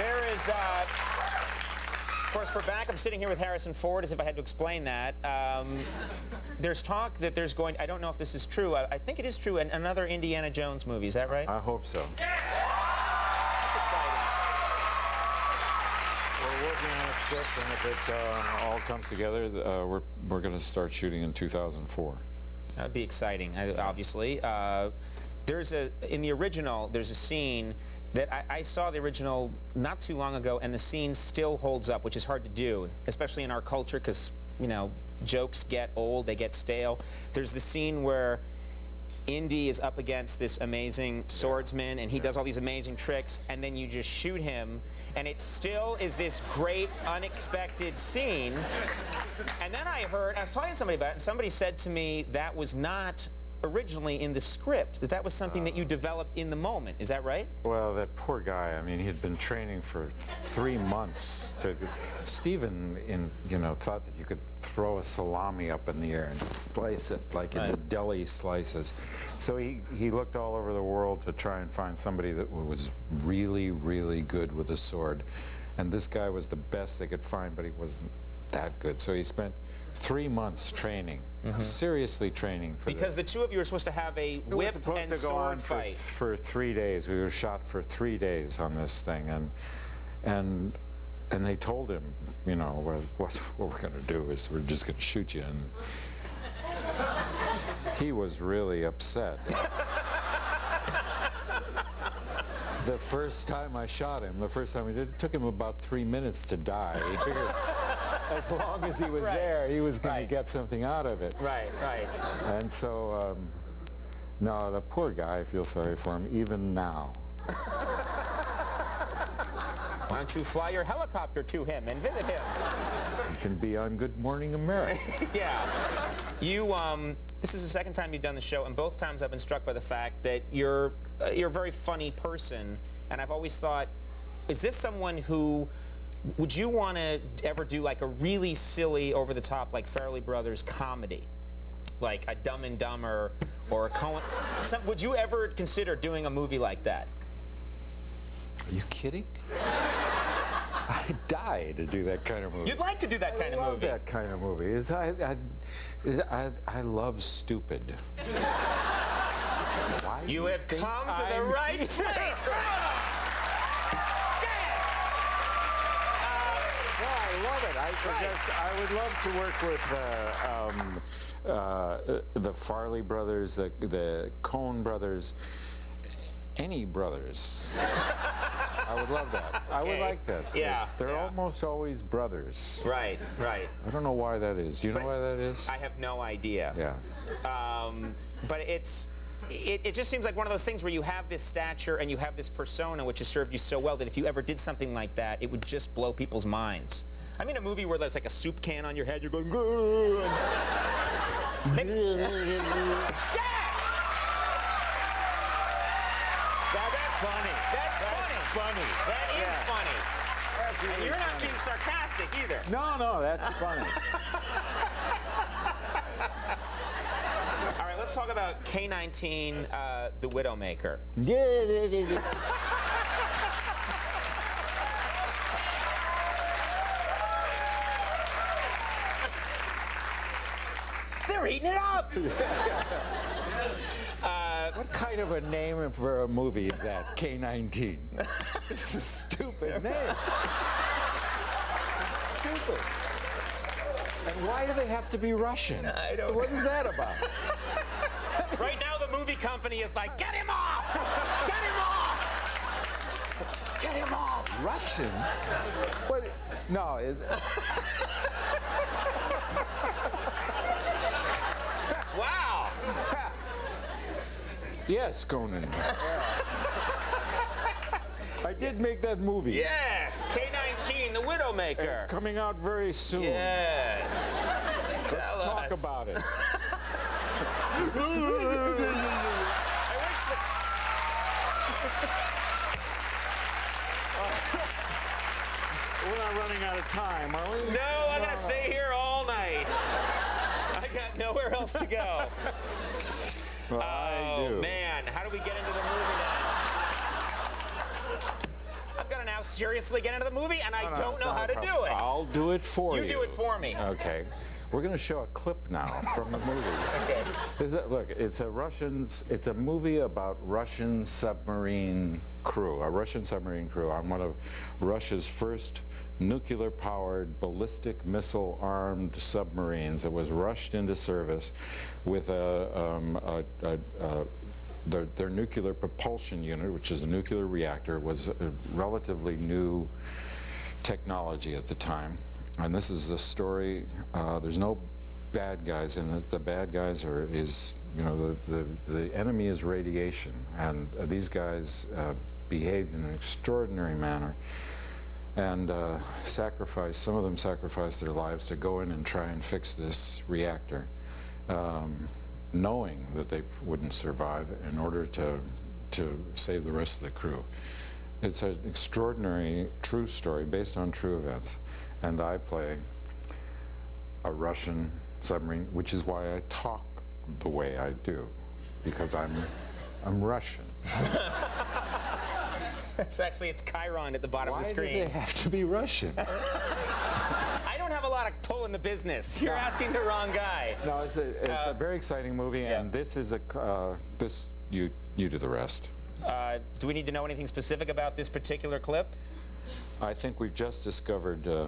There is, of course, we're back. I'm sitting here with Harrison Ford, as if I had to explain that. There's talk that there's going, I don't know if this is true, I think it is true, another Indiana Jones movie. Is that right? I hope so. That's exciting. We're working on a script, and if it all comes together, we're going to start shooting in 2004. That'd be exciting, obviously. In the original, there's a scene that I saw the original not too long ago, and the scene still holds up, which is hard to do, especially in our culture, because, you know, jokes get old, they get stale. There's the scene where Indy is up against this amazing swordsman, and he does all these amazing tricks, and then you just shoot him, and it still is this great, unexpected scene. And then I was talking to somebody about it, and somebody said to me that was not originally in the script, that was something that you developed in the moment. Is that right? Well, that poor guy, I mean, he'd been training for 3 months to... Steven, thought that you could throw a salami up in the air and slice it like in the deli slices. So he looked all over the world to try and find somebody that was really, really good with a sword. And this guy was the best they could find, but he wasn't that good. So he spent 3 months training, seriously training for because the two of you are supposed to have a whip and sword fight for 3 days. We were shot for 3 days on this thing, and they told him, you know, what we're going to do is we're just going to shoot you, and he was really upset. The first time I shot him, the first time we did, it took him about 3 minutes to die. He figured as long as he was there, he was going to get something out of it. Right. And so, no, the poor guy, I feel sorry for him, even now. Why don't you fly your helicopter to him and visit him? He can be on Good Morning America. Yeah. This is the second time you've done the show, and both times I've been struck by the fact that you're a very funny person, and I've always thought, is this someone who, would you want to ever do like a really silly, over-the-top, like Farrelly Brothers comedy? Like a Dumb and Dumber or a Coen... would you ever consider doing a movie like that? Are you kidding? I'd die to do that kind of movie. You'd like to do that kind of movie? I love that kind of movie. I love stupid. Why you have come to the right place. I love it. I would love to work with the Farrelly brothers, the Coen brothers, any brothers. I would love that. I would like that. Yeah. They're almost always brothers. Right. I don't know why that is. Do you know why that is? I have no idea. Yeah. But it just seems like one of those things where you have this stature and you have this persona which has served you so well that if you ever did something like that, it would just blow people's minds. I mean, a movie where there's like a soup can on your head, you're going, That's funny. That's funny. That is funny. That's really and you're not funny. being sarcastic either. No, that's funny. All right, let's talk about K-19, The Widowmaker. They're eating it up! What kind of a name for a movie is that, K-19? It's a stupid name. It's stupid. And why do they have to be Russian? I don't know. What is that about? Right now, the movie company is like, get him off! Get him off! Get him off! Russian? What? No, is... Wow! Yes, Conan. I did make that movie. Yes! K-19, The Widowmaker. It's coming out very soon. Yes. Let's talk about it. We're not running out of time, are we? No, I gotta stay here all night. I got nowhere else to go. Well, I do. Man, how do we get into the movie then? I've got an now seriously get into the movie, and I No, don't it's know not how a to problem. do it. I'll do it for you. You do it for me. Okay. We're going to show a clip now from the movie. Okay. Look, it's a movie about Russian submarine crew, a Russian submarine crew on one of Russia's first nuclear-powered, ballistic missile-armed submarines that was rushed into service with their nuclear propulsion unit, which is a nuclear reactor, was a relatively new technology at the time. And this is the story. There's no bad guys in it. The bad guys the enemy is radiation, and these guys behaved in an extraordinary manner and some of them sacrificed their lives to go in and try and fix this reactor, knowing that they wouldn't survive in order to save the rest of the crew. It's an extraordinary true story based on true events. And I play a Russian submarine, which is why I talk the way I do, because I'm Russian. It's Chiron at the bottom of the screen. Why do they have to be Russian? I don't have a lot of pull in the business. You're asking the wrong guy. No, it's a very exciting movie, and this is you do the rest. Do we need to know anything specific about this particular clip? I think we've just discovered the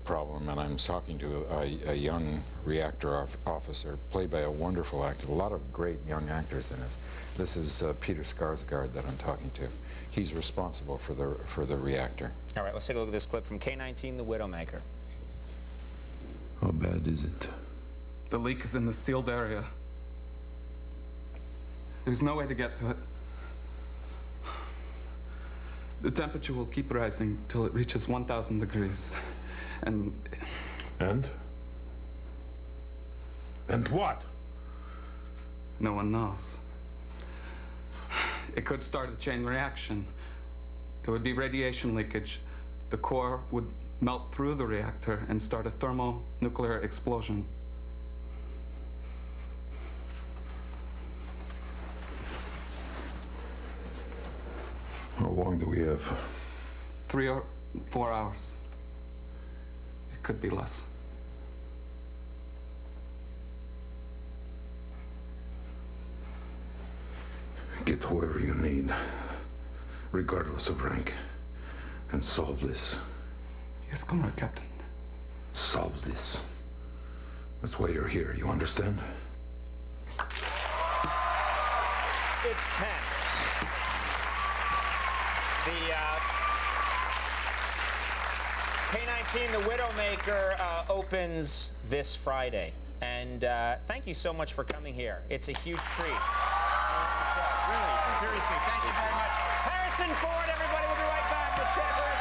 problem, and I'm talking to a young reactor officer, played by a wonderful actor. A lot of great young actors in it. This is Peter Skarsgård that I'm talking to. He's responsible for the reactor. All right, let's take a look at this clip from K-19, The Widowmaker. How bad is it? The leak is in the sealed area. There's no way to get to it. The temperature will keep rising till it reaches 1,000 degrees. And what? no one knows. It could start a chain reaction. There would be radiation leakage. The core would melt through the reactor and start a thermonuclear explosion. How long do we have? 3 or 4 hours. It could be less. Get whoever you need, regardless of rank, and solve this. Yes, Comrade Captain. Solve this. That's why you're here, you understand? It's tense. The K-19, The Widowmaker, opens this Friday. And thank you so much for coming here. It's a huge treat. Really, seriously, thank you very much. Harrison Ford, everybody, we'll be right back with Jack Ryan.